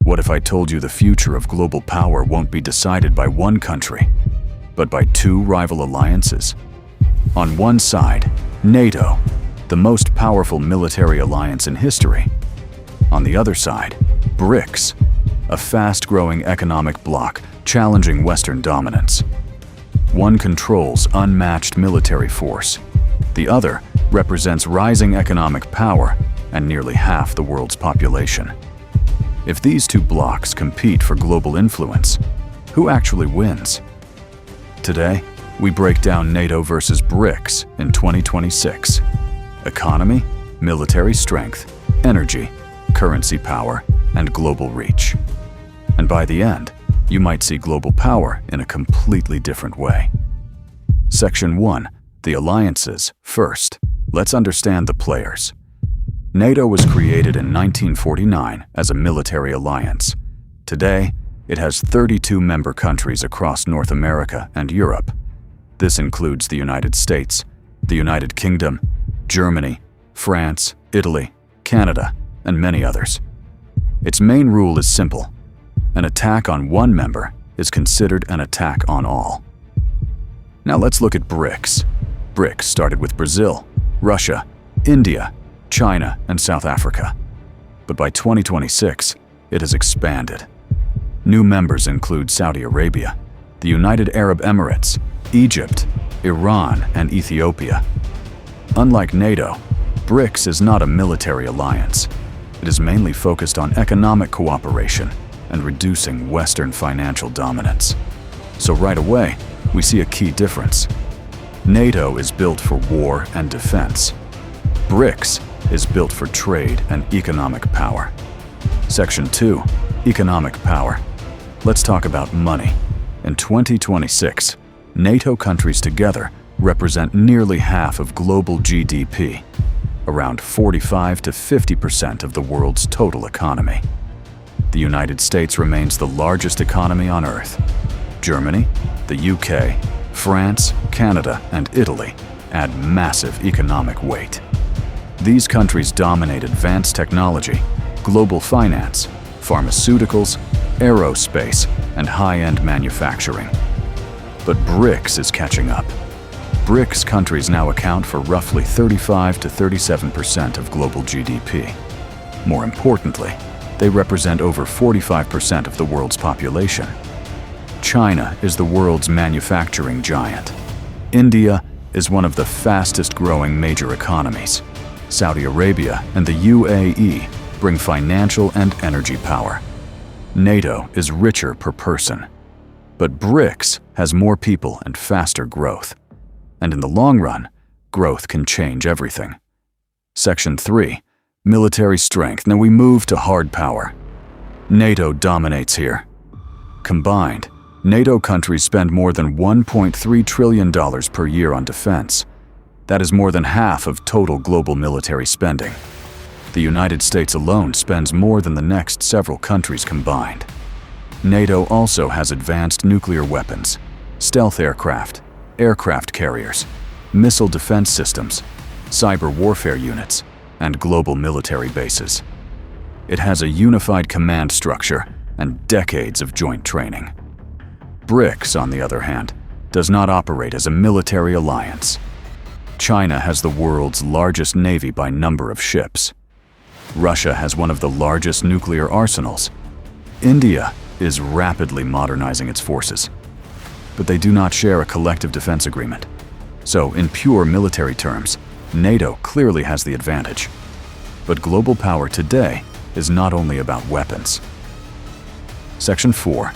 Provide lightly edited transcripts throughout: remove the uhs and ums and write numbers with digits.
What if I told you the future of global power won't be decided by one country, but by two rival alliances? On one side, NATO, the most powerful military alliance in history. On the other side, BRICS, a fast-growing economic bloc challenging Western dominance. One controls unmatched military force. The other represents rising economic power and nearly half the world's population. If these two blocs compete for global influence, who actually wins? Today, we break down NATO versus BRICS in 2026. Economy, military strength, energy, currency power, and global reach. And by the end, you might see global power in a completely different way. Section 1. The alliances. First, let's understand the players. NATO was created in 1949 as a military alliance. Today, it has 32 member countries across North America and Europe. This includes the United States, the United Kingdom, Germany, France, Italy, Canada, and many others. Its main rule is simple. An attack on one member is considered an attack on all. Now let's look at BRICS. BRICS started with Brazil, Russia, India, China, and South Africa. But by 2026, it has expanded. New members include Saudi Arabia, the United Arab Emirates, Egypt, Iran, and Ethiopia. Unlike NATO, BRICS is not a military alliance. It is mainly focused on economic cooperation and reducing Western financial dominance. So right away, we see a key difference. NATO is built for war and defense. BRICS is built for trade and economic power. Section 2. Economic power. Let's talk about money. In 2026, NATO countries together represent nearly half of global GDP, around 45 to 50% of the world's total economy. The United States remains the largest economy on Earth. Germany, the UK, France, Canada, and Italy add massive economic weight. These countries dominate advanced technology, global finance, pharmaceuticals, aerospace, and high-end manufacturing. But BRICS is catching up. BRICS countries now account for roughly 35 to 37% of global GDP. More importantly, they represent over 45% of the world's population. China is the world's manufacturing giant. India is one of the fastest-growing major economies. Saudi Arabia and the UAE bring financial and energy power. NATO is richer per person. But BRICS has more people and faster growth. And in the long run, growth can change everything. Section 3. Military strength. Now we move to hard power. NATO dominates here. Combined, NATO countries spend more than $1.3 trillion per year on defense. That is more than half of total global military spending. The United States alone spends more than the next several countries combined. NATO also has advanced nuclear weapons, stealth aircraft carriers, missile defense systems, cyber warfare units, and global military bases. It has a unified command structure and decades of joint training. BRICS, on the other hand, does not operate as a military alliance. China has the world's largest navy by number of ships. Russia has one of the largest nuclear arsenals. India is rapidly modernizing its forces. But they do not share a collective defense agreement. So, in pure military terms, NATO clearly has the advantage. But global power today is not only about weapons. Section 4.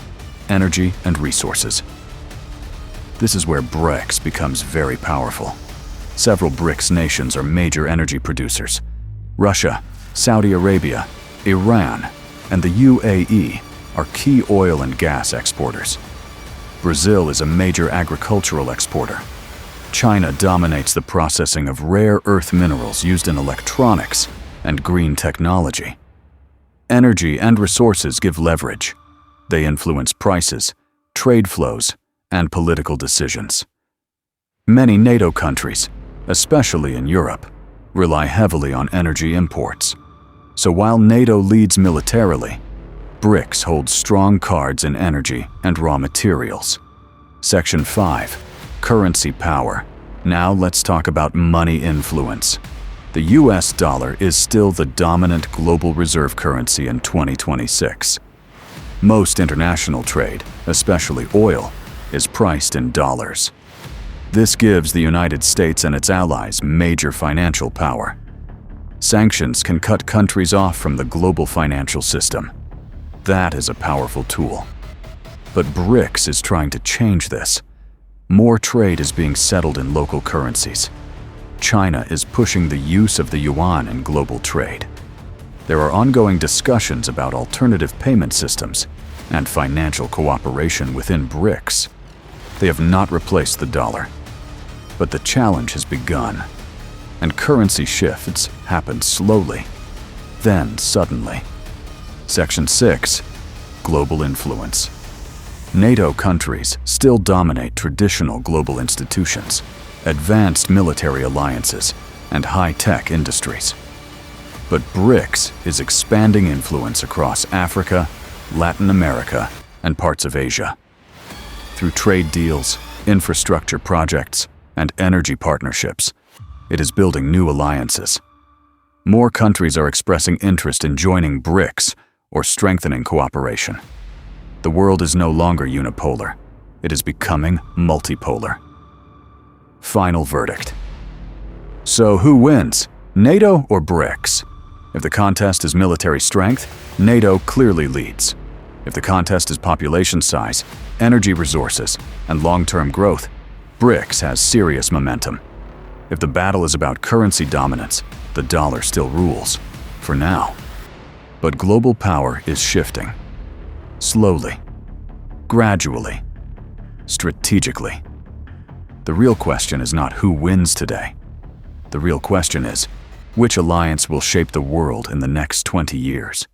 Energy and resources. This is where BRICS becomes very powerful. Several BRICS nations are major energy producers. Russia, Saudi Arabia, Iran, and the UAE are key oil and gas exporters. Brazil is a major agricultural exporter. China dominates the processing of rare earth minerals used in electronics and green technology. Energy and resources give leverage. They influence prices, trade flows, and political decisions. Many NATO countries, especially in Europe, rely heavily on energy imports. So while NATO leads militarily, BRICS holds strong cards in energy and raw materials. Section 5. Currency power. Now let's talk about money influence. The US dollar is still the dominant global reserve currency in 2026. Most international trade, especially oil, is priced in dollars. This gives the United States and its allies major financial power. Sanctions can cut countries off from the global financial system. That is a powerful tool. But BRICS is trying to change this. More trade is being settled in local currencies. China is pushing the use of the yuan in global trade. There are ongoing discussions about alternative payment systems and financial cooperation within BRICS. They have not replaced the dollar. But the challenge has begun, and currency shifts happen slowly, then suddenly. Section 6. Global influence. NATO countries still dominate traditional global institutions, advanced military alliances, and high-tech industries. But BRICS is expanding influence across Africa, Latin America, and parts of Asia. Through trade deals, infrastructure projects, and energy partnerships, it is building new alliances. More countries are expressing interest in joining BRICS or strengthening cooperation. The world is no longer unipolar. It is becoming multipolar. Final verdict. So who wins, NATO or BRICS? If the contest is military strength, NATO clearly leads. If the contest is population size, energy resources, and long-term growth, BRICS has serious momentum. If the battle is about currency dominance, the dollar still rules, for now. But global power is shifting. Slowly, gradually, strategically. The real question is not who wins today. The real question is, which alliance will shape the world in the next 20 years?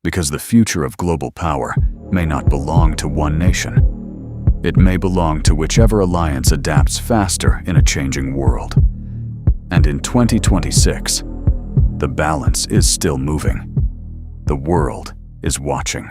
Because the future of global power may not belong to one nation. It may belong to whichever alliance adapts faster in a changing world. And in 2026, the balance is still moving. The world is watching.